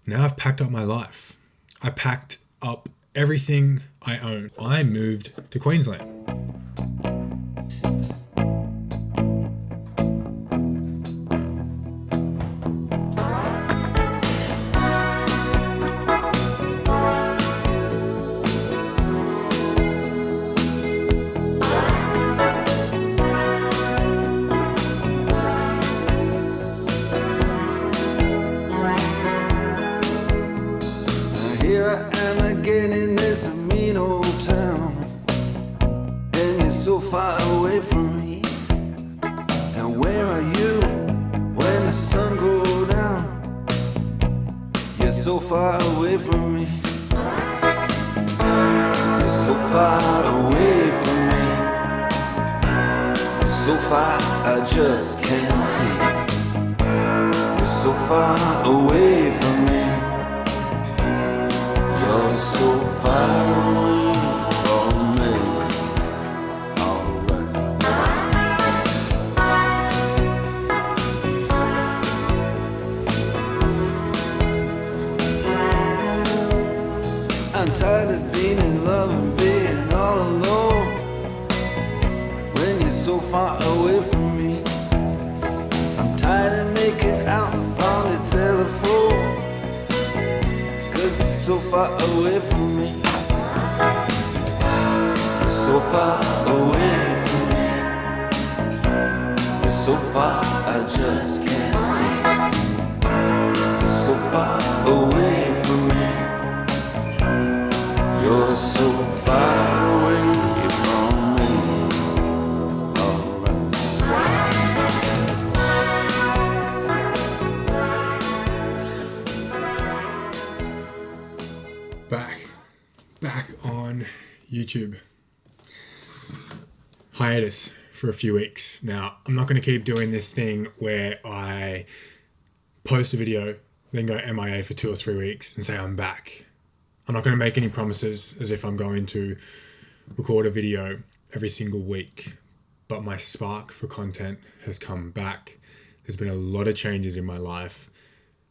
Now I've packed up my life. I packed up everything I own. I moved to Queensland. Here I am again in this mean old town, and you're so far away from me. And where are you when the sun goes down? You're so far away from me. You're so far away from me. So far I just can't see. You're so far away from me. You're so far away from me. Alright. I'm tired of being in love and being all alone when you're so far away from me. I'm tired of making out on the telephone, so far away from me. You're so far away from me. You're so far I just can't see. You're so far away from me. You're so far away from me. Back on YouTube. Hiatus for a few weeks. Now, I'm not going to keep doing this thing where I post a video, then go MIA for 2 or 3 weeks and say I'm back. I'm not going to make any promises as if I'm going to record a video every single week, but my spark for content has come back. There's been a lot of changes in my life.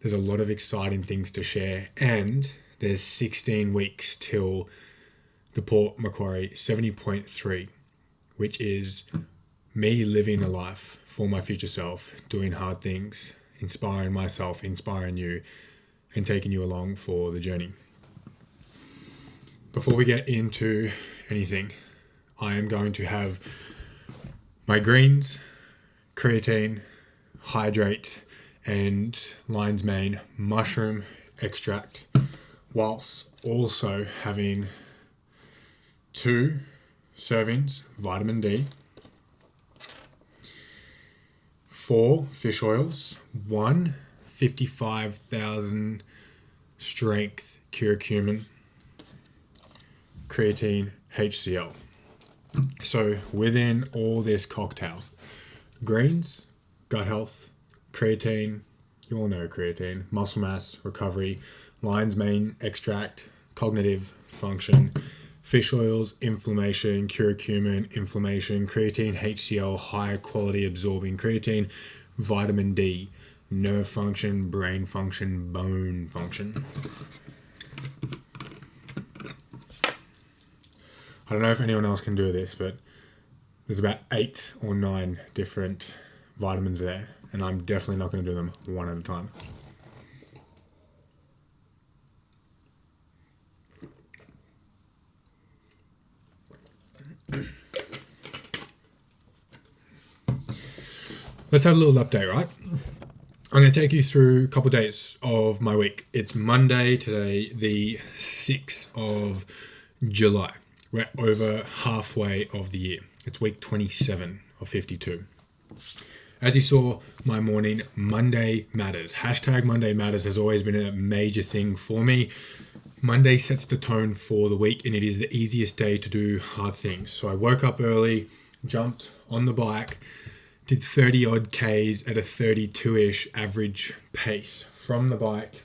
There's a lot of exciting things to share, and there's 16 weeks till the Port Macquarie 70.3, which is me living a life for my future self, doing hard things, inspiring myself, inspiring you, and taking you along for the journey. Before we get into anything, I am going to have my greens, creatine, hydrate, and lion's mane mushroom extract, whilst also having 2 servings vitamin D, 4 fish oils, 1 55,000 strength curcumin, creatine, HCl. So within all this cocktail, greens, gut health, creatine, you all know creatine, muscle mass, recovery, lion's mane extract, cognitive function, fish oils, inflammation, curcumin, inflammation, creatine, HCl, high quality absorbing creatine, vitamin D, nerve function, brain function, bone function. I don't know if anyone else can do this, but there's about 8 or 9 different vitamins there, and I'm definitely not going to do them one at a time. Let's have a little update, right? I'm going to take you through a couple of days of my week. It's Monday today, the 6th of July. We're over halfway of the year. It's week 27 of 52. As you saw, my morning, Monday matters. Hashtag Monday matters has always been a major thing for me. Monday sets the tone for the week, and it is the easiest day to do hard things. So I woke up early, jumped on the bike, did 30 odd Ks at a 32-ish average pace from the bike,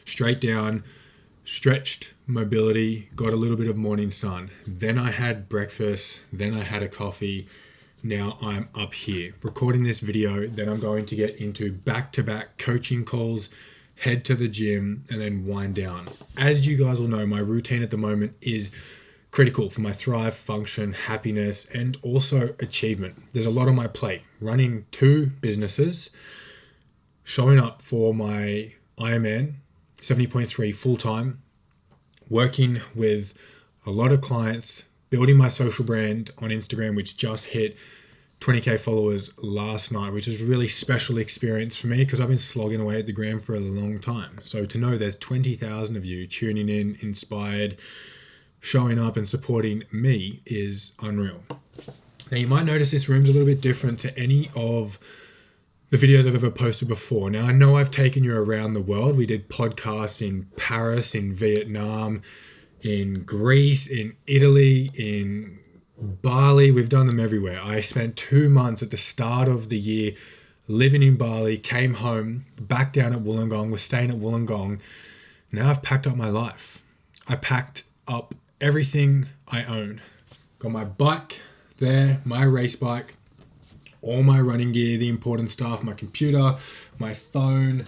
straight down, stretched, mobility, got a little bit of morning sun. Then I had breakfast, then I had a coffee. Now I'm up here recording this video. Then I'm going to get into back-to-back coaching calls, head to the gym, and then wind down. As you guys will know, my routine at the moment is critical for my thrive, function, happiness, and also achievement. There's a lot on my plate. Running 2 businesses, showing up for my Ironman 70.3 full-time, working with a lot of clients, building my social brand on Instagram, which just hit 20k followers last night, which is a really special experience for me because I've been slogging away at the gram for a long time. So to know there's 20,000 of you tuning in, inspired, showing up and supporting me is unreal. Now you might notice this room's a little bit different to any of the videos I've ever posted before. Now I know I've taken you around the world. We did podcasts in Paris, in Vietnam, in Greece, in Italy, in Bali. We've done them everywhere. I spent 2 months at the start of the year living in Bali, came home, back down at Wollongong, was staying at Wollongong. Now I've packed up my life. I packed up everything I own. Got my bike there, my race bike, all my running gear, the important stuff, my computer, my phone,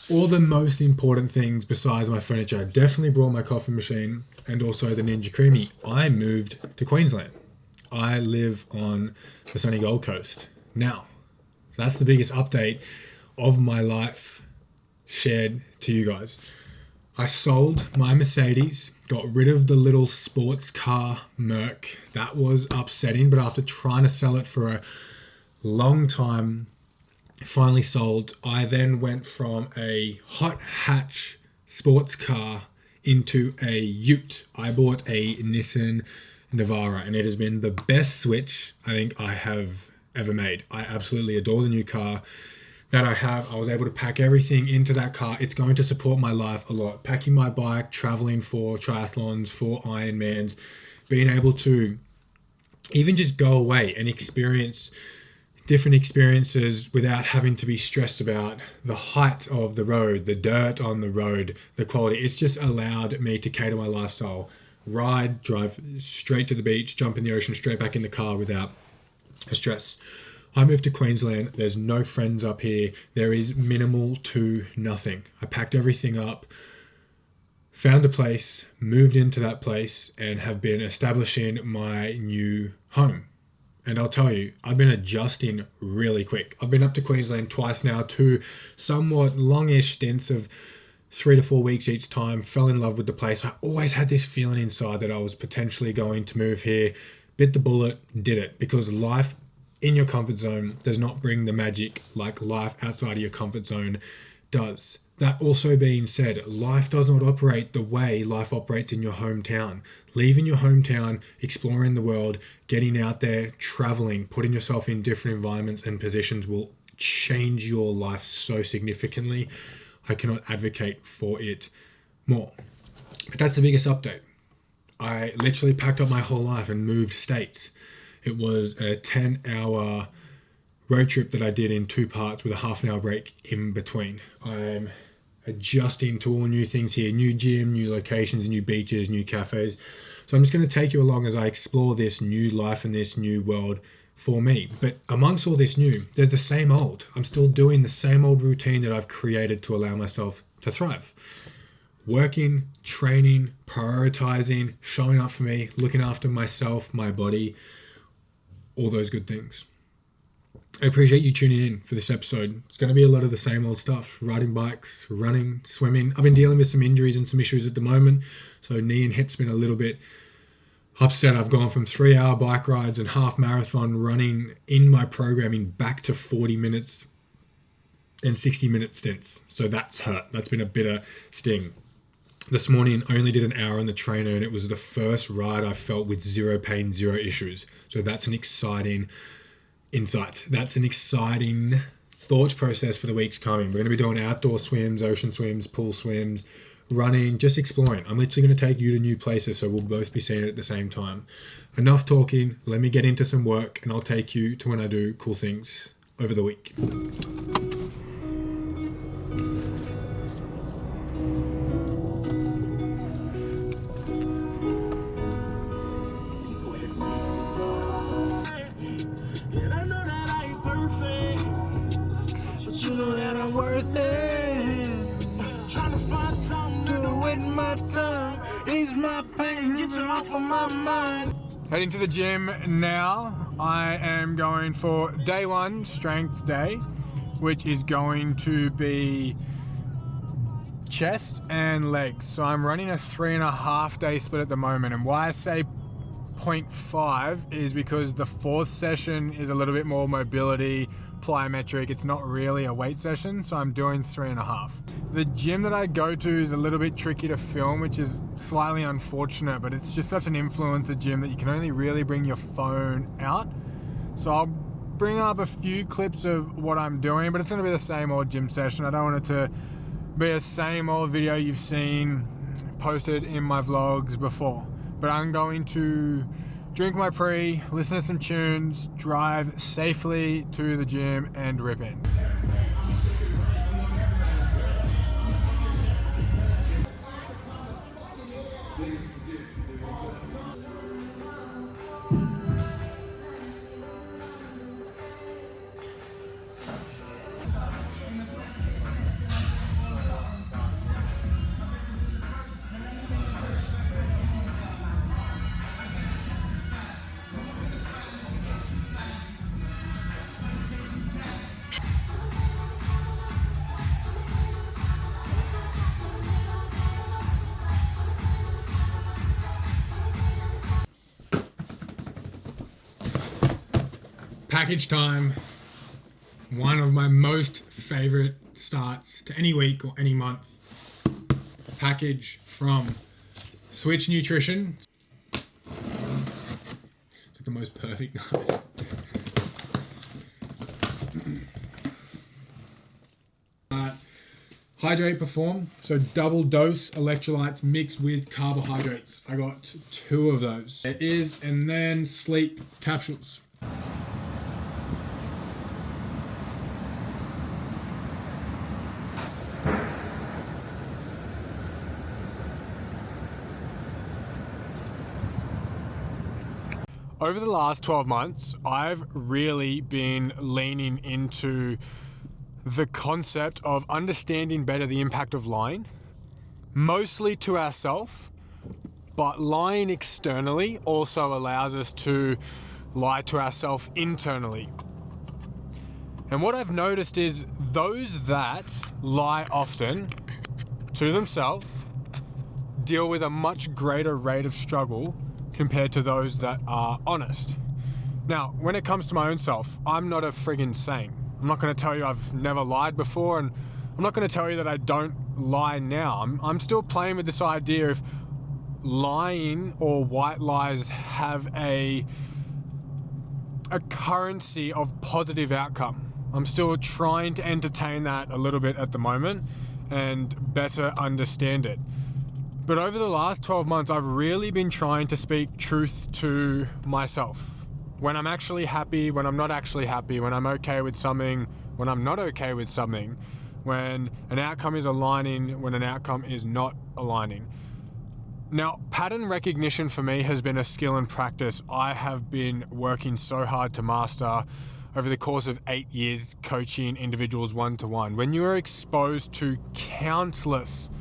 all the most important things besides my furniture. I definitely brought my coffee machine and also the Ninja Creamy. I moved to Queensland. I live on the sunny Gold Coast. Now, that's the biggest update of my life shared to you guys. I sold my Mercedes, got rid of the little sports car Merc. That was upsetting, but after trying to sell it for a long time, finally sold. I then went from a hot hatch sports car into a ute. I bought a Nissan Navara, and it has been the best switch I think I have ever made. I absolutely adore the new car that I have. I was able to pack everything into that car. It's going to support my life a lot. Packing my bike, traveling for triathlons, for Ironmans, being able to even just go away and experience different experiences without having to be stressed about the height of the road, the dirt on the road, the quality. It's just allowed me to cater my lifestyle. Ride, drive straight to the beach, jump in the ocean, straight back in the car without a stress. I moved to Queensland. There's no friends up here. There is minimal to nothing. I packed everything up, found a place, moved into that place, and have been establishing my new home. And I'll tell you, I've been adjusting really quick. I've been up to Queensland twice now, 2 somewhat longish stints of 3 to 4 weeks each time. Fell in love with the place. I always had this feeling inside that I was potentially going to move here. Bit the bullet, did it. Because life in your comfort zone does not bring the magic like life outside of your comfort zone does. That also being said, life does not operate the way life operates in your hometown. Leaving your hometown, exploring the world, getting out there, traveling, putting yourself in different environments and positions will change your life so significantly. I cannot advocate for it more. But that's the biggest update. I literally packed up my whole life and moved states. It was a 10-hour road trip that I did in 2 parts with a half-an-hour break in between. I'm adjusting to all new things here, new gym, new locations, new beaches, new cafes. So I'm just going to take you along as I explore this new life and this new world for me. But amongst all this new, there's the same old. I'm still doing the same old routine that I've created to allow myself to thrive. Working, training, prioritizing, showing up for me, looking after myself, my body, all those good things. I appreciate you tuning in for this episode. It's going to be a lot of the same old stuff. Riding bikes, running, swimming. I've been dealing with some injuries and some issues at the moment. So knee and hip's been a little bit upset. I've gone from 3-hour bike rides and half marathon running in my programming back to 40 minutes and 60-minute stints. So that's hurt. That's been a bitter sting. This morning, I only did an hour on the trainer, and it was the first ride I felt with zero pain, zero issues. So that's an exciting insight. That's an exciting thought process for the weeks coming. We're going to be doing outdoor swims, ocean swims, pool swims, running, just exploring. I'm literally going to take you to new places, so we'll both be seeing it at the same time. Enough talking. Let me get into some work, and I'll take you to when I do cool things over the week. Worth it. with my tongue. Ease my pain, get you off of my mind. Heading to the gym now. I am going for day one, strength day, which is going to be chest and legs. So I'm running a 3.5 day split at the moment. And why I say 0.5 is because the fourth session is a little bit more mobility, plyometric. It's not really a weight session, so I'm doing 3.5. The gym that I go to is a little bit tricky to film, which is slightly unfortunate, but it's just such an influencer gym that you can only really bring your phone out. So I'll bring up a few clips of what I'm doing, but it's going to be the same old gym session. I don't want it to be a same old video you've seen posted in my vlogs before. But I'm going to drink my pre, listen to some tunes, drive safely to the gym and rip in. Package time. One of my most favorite starts to any week or any month. Package from Switch Nutrition. It's like the most perfect night. Hydrate Perform. So double dose electrolytes mixed with carbohydrates. I got 2 of those. It is, and then sleep capsules. Over the last 12 months, I've really been leaning into the concept of understanding better the impact of lying, mostly to ourselves, but lying externally also allows us to lie to ourselves internally. And what I've noticed is those that lie often to themselves deal with a much greater rate of struggle compared to those that are honest. Now, when it comes to my own self, I'm not a friggin' saint. I'm not going to tell you I've never lied before, and I'm not going to tell you that I don't lie now. I'm still playing with this idea if lying or white lies have a currency of positive outcome. I'm still trying to entertain that a little bit at the moment and better understand it. But over the last 12 months, I've really been trying to speak truth to myself. When I'm actually happy, when I'm not actually happy, when I'm okay with something, when I'm not okay with something, when an outcome is aligning, when an outcome is not aligning. Now, pattern recognition for me has been a skill and practice I have been working so hard to master over the course of 8 years coaching individuals one-to-one. When you are exposed to countless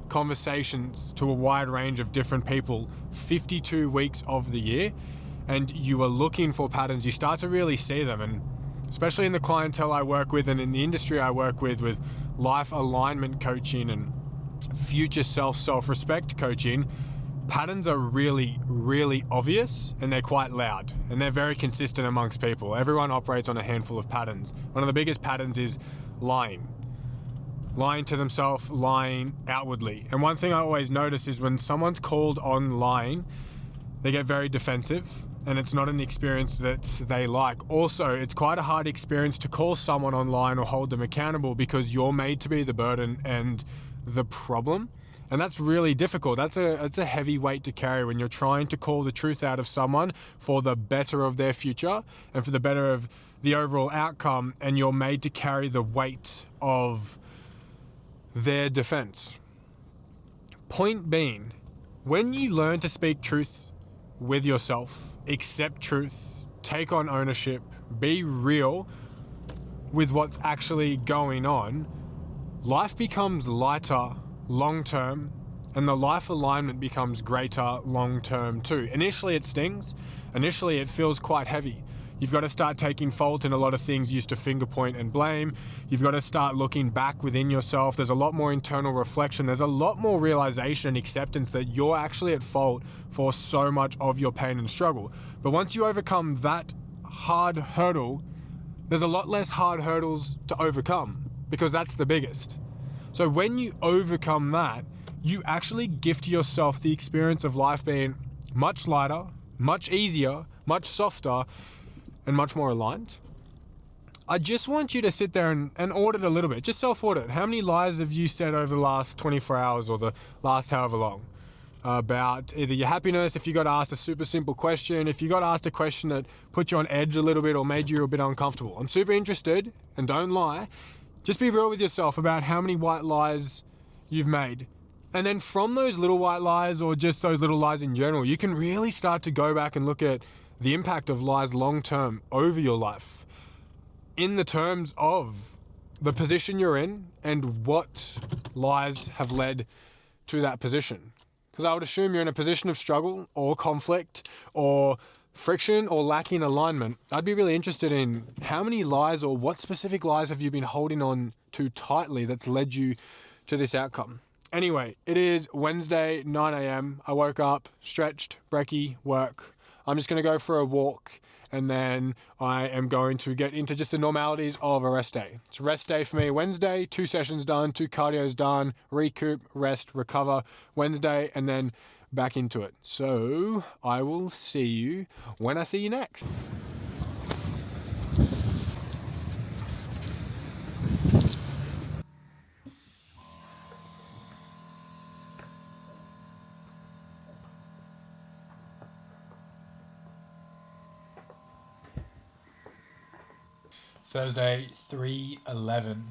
conversations to a wide range of different people 52 weeks of the year, and you are looking for patterns, you start to really see them. And especially in the clientele I work with and in the industry I work with life alignment coaching and future self-respect coaching, patterns are really, really obvious, and they're quite loud, and they're very consistent amongst people. Everyone operates on a handful of patterns. One of the biggest patterns is lying to themselves, lying outwardly. And one thing I always notice is when someone's called on lying, they get very defensive, and it's not an experience that they like. Also, it's quite a hard experience to call someone online or hold them accountable because you're made to be the burden and the problem. And that's really difficult. That's a heavy weight to carry when you're trying to call the truth out of someone for the better of their future and for the better of the overall outcome, and you're made to carry the weight of their defense. Point being, when you learn to speak truth with yourself, accept truth, take on ownership, be real with what's actually going on, life becomes lighter long term, And the life alignment becomes greater long term too. Initially it stings. Initially it feels quite heavy. You've got to start taking fault in a lot of things you used to finger point and blame. You've got to start looking back within yourself. There's a lot more internal reflection. There's a lot more realization and acceptance that you're actually at fault for so much of your pain and struggle. But once you overcome that hard hurdle, there's a lot less hard hurdles to overcome, because that's the biggest. So when you overcome that, you actually gift yourself the experience of life being much lighter, much easier, much softer, and much more aligned. I just want you to sit there and audit a little bit. Just self-audit. How many lies have you said over the last 24 hours or the last however long? About either your happiness, if you got asked a super simple question, if you got asked a question that put you on edge a little bit or made you a bit uncomfortable. I'm super interested, and don't lie. Just be real with yourself about how many white lies you've made. And then from those little white lies, or just those little lies in general, you can really start to go back and look at the impact of lies long term over your life in the terms of the position you're in and what lies have led to that position. Because I would assume you're in a position of struggle or conflict or friction or lacking alignment. I'd be really interested in how many lies or what specific lies have you been holding on to tightly that's led you to this outcome. Anyway, it is Wednesday, 9 a.m. I woke up, stretched, brekkie, work. I'm just going to go for a walk, and then I am going to get into just the normalities of a rest day. It's rest day for me. Wednesday, 2 sessions done, 2 cardios done, recoup, rest, recover. Wednesday, and then back into it. So I will see you when I see you next. Thursday, 3:11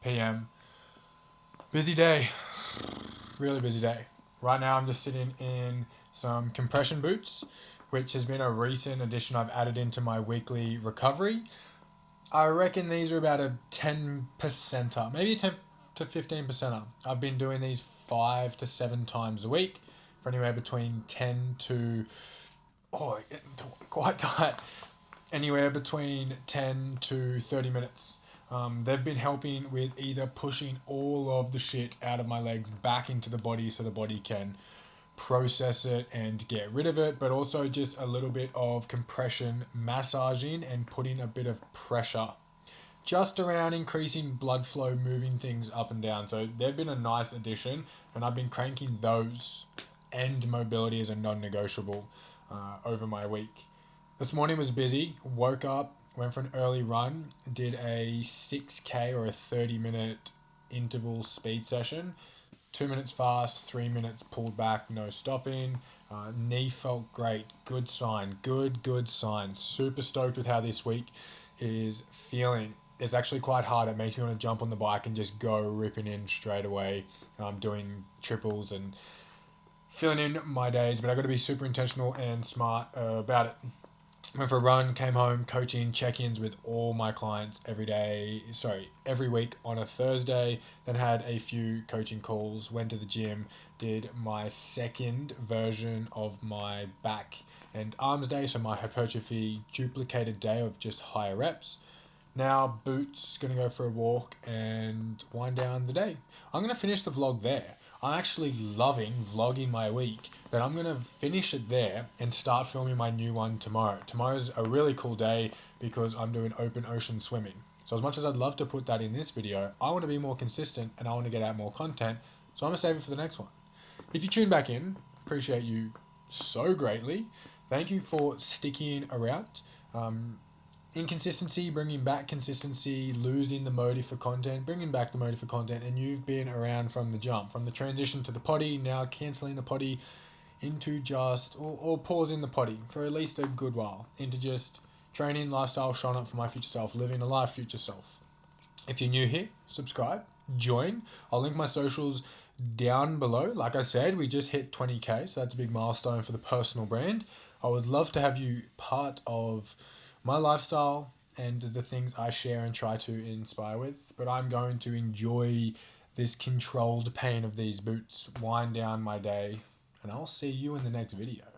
p.m. Busy day. Really busy day. Right now I'm just sitting in some compression boots, which has been a recent addition I've added into my weekly recovery. I reckon these are about a 10%er, maybe a 10 to 15%er. I've been doing these 5 to 7 times a week for anywhere between 10 to, quite tight, anywhere between 10 to 30 minutes. They've been helping with either pushing all of the shit out of my legs back into the body so the body can process it and get rid of it, but also just a little bit of compression, massaging and putting a bit of pressure just around increasing blood flow, moving things up and down. So they've been a nice addition, and I've been cranking those and mobility as a non-negotiable over my week. This morning was busy. Woke up, went for an early run, did a 6K or a 30-minute interval speed session. 2 minutes fast, 3 minutes pulled back, no stopping. Knee felt great. Good sign. Good sign. Super stoked with how this week is feeling. It's actually quite hard. It makes me want to jump on the bike and just go ripping in straight away, doing triples and filling in my days. But I've got to be super intentional and smart about it. Went for a run, came home, coaching, check-ins with all my clients every week on a Thursday, then had a few coaching calls, went to the gym, did my second version of my back and arms day, so my hypertrophy duplicated day of just higher reps. Now boots, gonna go for a walk and wind down the day. I'm gonna finish the vlog there. I'm actually loving vlogging my week, but I'm gonna finish it there and start filming my new one tomorrow. Tomorrow's a really cool day because I'm doing open ocean swimming. So as much as I'd love to put that in this video, I want to be more consistent and I want to get out more content, so I'm gonna save it for the next one. If you tune back in, appreciate you so greatly. Thank you for sticking around. Inconsistency, bringing back consistency, losing the motive for content, bringing back the motive for content, and you've been around from the jump, from the transition to the potty, now cancelling the potty into just, or pausing the potty for at least a good while, into just training, lifestyle, showing up for my future self, living a life future self. If you're new here, subscribe, join. I'll link my socials down below. Like I said, we just hit 20K, so that's a big milestone for the personal brand. I would love to have you part of my lifestyle and the things I share and try to inspire with, but I'm going to enjoy this controlled pain of these boots wind down my day, and I'll see you in the next video.